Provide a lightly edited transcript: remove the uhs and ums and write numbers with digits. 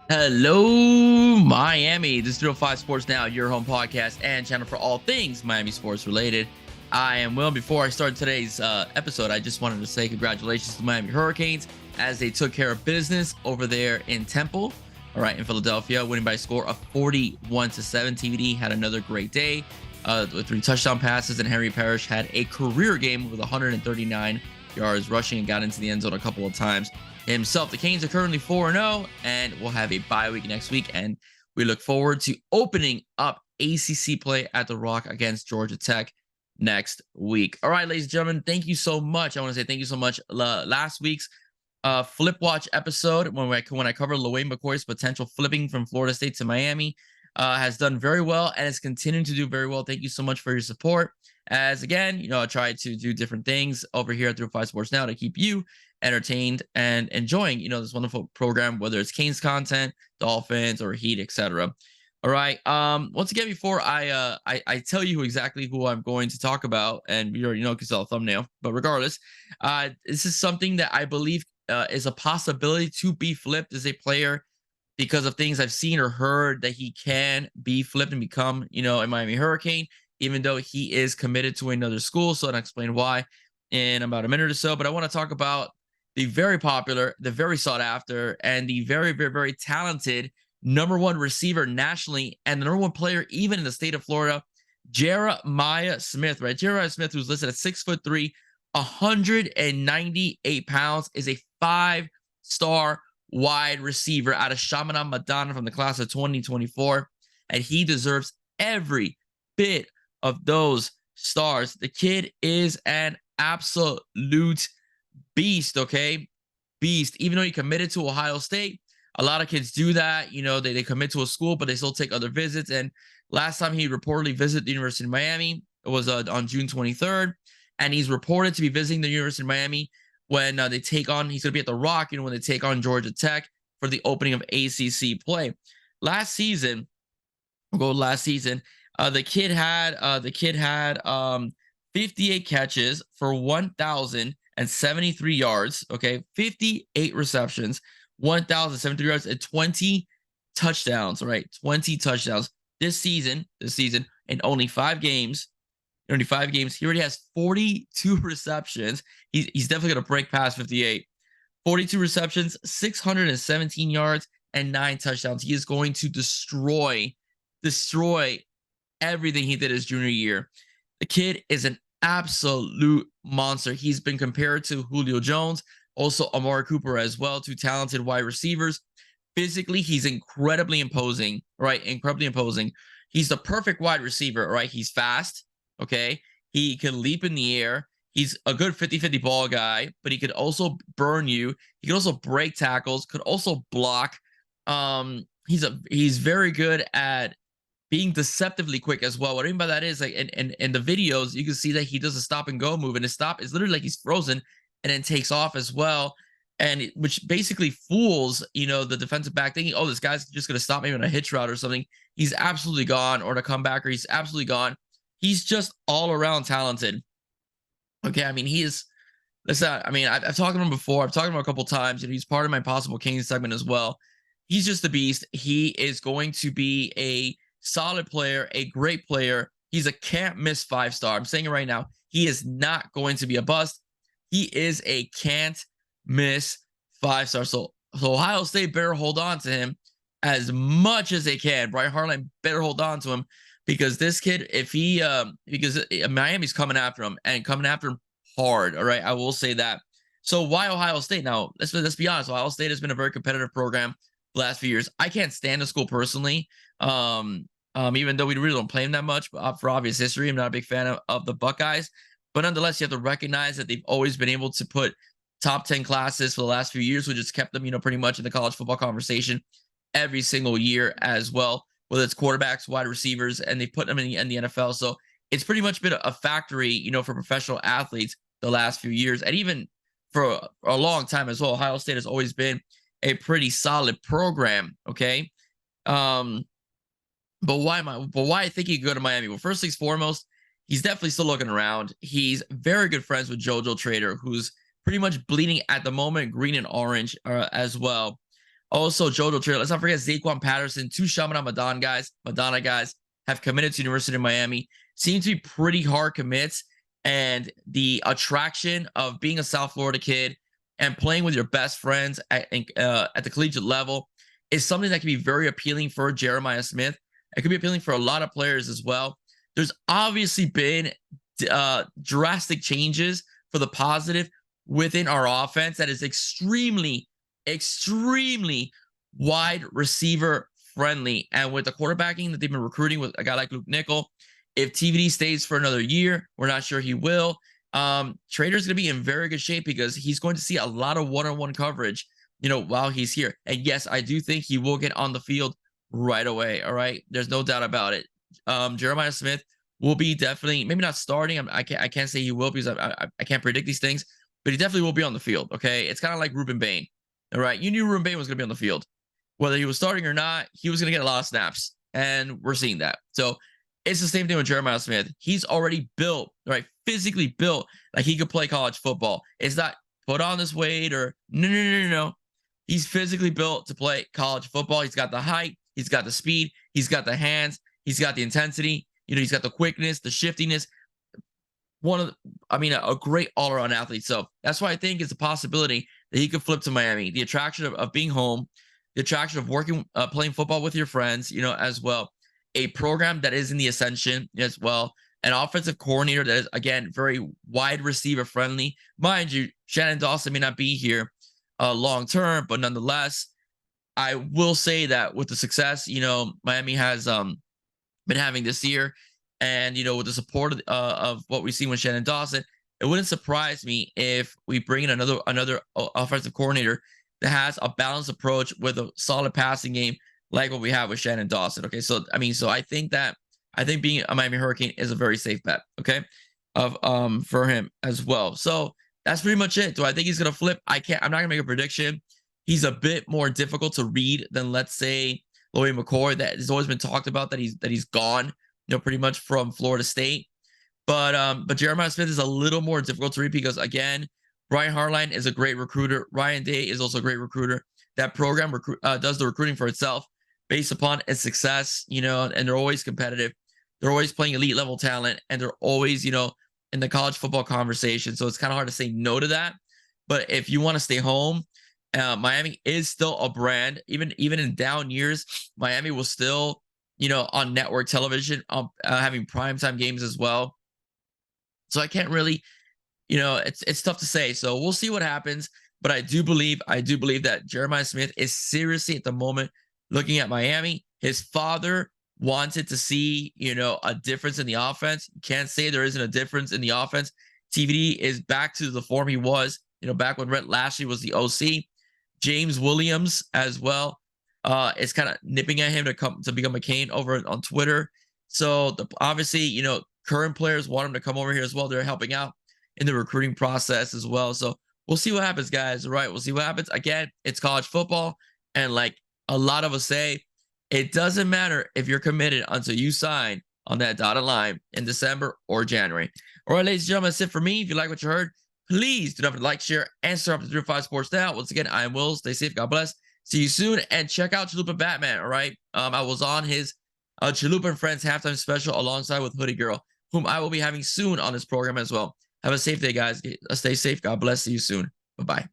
Hello, Miami. This is 305 Sports Now, your home podcast and channel for all things Miami sports related. I am Will. Before I start today's episode, I just wanted to say congratulations to the Miami Hurricanes as they took care of business over there in Temple, all right, in Philadelphia, winning by a score of 41-7. TVD had another great day with 3 touchdown passes, and Henry Parrish had a career game with 139 yards rushing and got into the end zone a couple of times himself. The Canes are currently 4-0 and we'll have a bye week next week, and we look forward to opening up ACC play at the Rock against Georgia Tech next week. All right, ladies and gentlemen, thank you so much. I want to say thank you so much. Last week's Flip Watch episode, when I covered LaWayne McCoy's potential flipping from Florida State to Miami, has done very well and is continuing to do very well. Thank you so much for your support. As again, I try to do different things over here at 305 Sports Now to keep you entertained and enjoying, this wonderful program, whether it's Canes content, Dolphins, or Heat, etc. All right. Once again, before I tell you exactly who I'm going to talk about, and you already know because it's a thumbnail, but regardless, this is something that I believe is a possibility to be flipped as a player because of things I've seen or heard that he can be flipped and become, a Miami Hurricane, even though he is committed to another school. So I'll explain why in about a minute or so. But I want to talk about the very popular, the very sought after, and the very, very, very talented #1 receiver nationally and the #1 player even in the state of Florida, Jeremiah Smith, right? Jeremiah Smith, who's listed at 6'3", 198 pounds, is a 5-star wide receiver out of Chaminade Madonna from the class of 2024. And he deserves every bit of those stars. The kid is an absolute beast, okay? Beast. Even though he committed to Ohio State, a lot of kids do that. They commit to a school, but they still take other visits. And last time he reportedly visited the University of Miami, it was on June 23rd. And he's reported to be visiting the University of Miami when they take on, he's going to be at the Rock, when they take on Georgia Tech for the opening of ACC play. Last season, the kid had 58 catches for 1,073 yards. Okay, 58 receptions, 1,073 yards, and 20 touchdowns. All right, 20 touchdowns this season. In only 5 games. He already has 42 receptions. He's definitely going to break past 58. 42 receptions, 617 yards, and 9 touchdowns. He is going to destroy everything he did his junior year. The kid is an absolute monster. He's been compared to Julio Jones, also Amari Cooper as well, 2 talented wide receivers. Physically, he's incredibly imposing, right? Incredibly imposing. He's the perfect wide receiver, right? He's fast, okay? He can leap in the air. He's a good 50-50 ball guy, but he could also burn you. He could also break tackles, could also block. He's very good at being deceptively quick as well. What I mean by that is, like, in the videos, you can see that he does a stop and go move, and his stop is literally like he's frozen and then takes off as well. And which basically fools, the defensive back, thinking, oh, this guy's just going to stop maybe on a hitch route or something. He's absolutely gone, or to come back, or he's absolutely gone. He's just all around talented. Okay, I mean, I've talked to him before. I've talked to him a couple times. He's part of my possible Canes segment as well. He's just a beast. He is going to be a solid player, a great player. He's a can't miss 5-star. I'm saying it right now. He is not going to be a bust. He is a can't miss 5-star. So Ohio State better hold on to him as much as they can. Brian Hartline better hold on to him, because this kid, because Miami's coming after him, and coming after him hard. All right, I will say that. So why Ohio State? Now let's be honest. Ohio State has been a very competitive program the last few years. I can't stand the school personally. Even though we really don't play them that much, but for obvious history, I'm not a big fan of the Buckeyes. But nonetheless, you have to recognize that they've always been able to put top 10 classes for the last few years, which has kept them, pretty much in the college football conversation every single year as well, whether it's quarterbacks, wide receivers, and they put them in the NFL. So it's pretty much been a factory, for professional athletes the last few years. And even for a long time as well, Ohio State has always been a pretty solid program, okay? But why I think he could go to Miami? Well, first things foremost, he's definitely still looking around. He's very good friends with JoJo Trader, who's pretty much bleeding at the moment green and orange as well. Also, Jojo Trail. Let's not forget Zaquan Patterson. Two Shamana Madonna guys have committed to University of Miami. Seem to be pretty hard commits. And the attraction of being a South Florida kid and playing with your best friends at the collegiate level is something that can be very appealing for Jeremiah Smith. It could be appealing for a lot of players as well. There's obviously been drastic changes for the positive within our offense that is extremely wide receiver friendly. And with the quarterbacking that they've been recruiting with a guy like Luke Nickel, if TVD stays for another year, we're not sure he will. Trader's going to be in very good shape because he's going to see a lot of one-on-one coverage, while he's here. And yes, I do think he will get on the field right away. All right. There's no doubt about it. Jeremiah Smith will be definitely, maybe not starting. I can't say he will because I can't predict these things, but he definitely will be on the field. Okay. It's kind of like Ruben Bain. All right. You knew Ruben Bain was going to be on the field. Whether he was starting or not, he was going to get a lot of snaps. And we're seeing that. So it's the same thing with Jeremiah Smith. He's already built, right? Physically built like he could play college football. It's not put on this weight or no. He's physically built to play college football. He's got the height. He's got the speed. He's got the hands. He's got the intensity. He's got the quickness, the shiftiness. A great all-around athlete. So that's why I think it's a possibility that he could flip to Miami. The attraction of being home, the attraction of working, playing football with your friends, as well. A program that is in the ascension as well. An offensive coordinator that is, again, very wide receiver friendly. Mind you, Shannon Dawson may not be here long term, but nonetheless, I will say that with the success, Miami has been having this year, and with the support of what we see with Shannon Dawson, it wouldn't surprise me if we bring in another offensive coordinator that has a balanced approach with a solid passing game like what we have with Shannon Dawson. Okay, so I think being a Miami Hurricane is a very safe bet. Okay, for him as well. So that's pretty much it. Do I think he's gonna flip? I'm not gonna make a prediction. He's a bit more difficult to read than, let's say, Lloyd McCoy. That has always been talked about that he's gone, pretty much from Florida State. But Jeremiah Smith is a little more difficult to read because, again, Brian Hartline is a great recruiter. Ryan Day is also a great recruiter. That program does the recruiting for itself based upon its success, and they're always competitive. They're always playing elite level talent, and they're always, in the college football conversation. So it's kind of hard to say no to that. But if you want to stay home, Miami is still a brand. Even in down years, Miami will still, on network television, having primetime games as well. So I can't really, it's tough to say. So we'll see what happens. But I do believe that Jeremiah Smith is seriously at the moment looking at Miami. His father wanted to see, a difference in the offense. Can't say there isn't a difference in the offense. TVD is back to the form he was, back when Rhett Lashley was the OC. James Williams as well is kind of nipping at him to become a Cane over on Twitter. So obviously, current players want him to come over here as well. They're helping out in the recruiting process as well. So we'll see what happens, guys. All right, we'll see what happens. Again, it's college football, and like a lot of us say, it doesn't matter if you're committed until you sign on that dotted line in December or January. All right, ladies and gentlemen, that's it for me. If you like what you heard, please do not forget to like, share, and subscribe to 305 Sports Now. Once again, I am Will. Stay safe. God bless. See you soon. And check out Chalupa Batman, all right? I was on his Chalupa and Friends halftime special alongside with Hoodie Girl, whom I will be having soon on this program as well. Have a safe day, guys. Stay safe. God bless. See you soon. Bye-bye.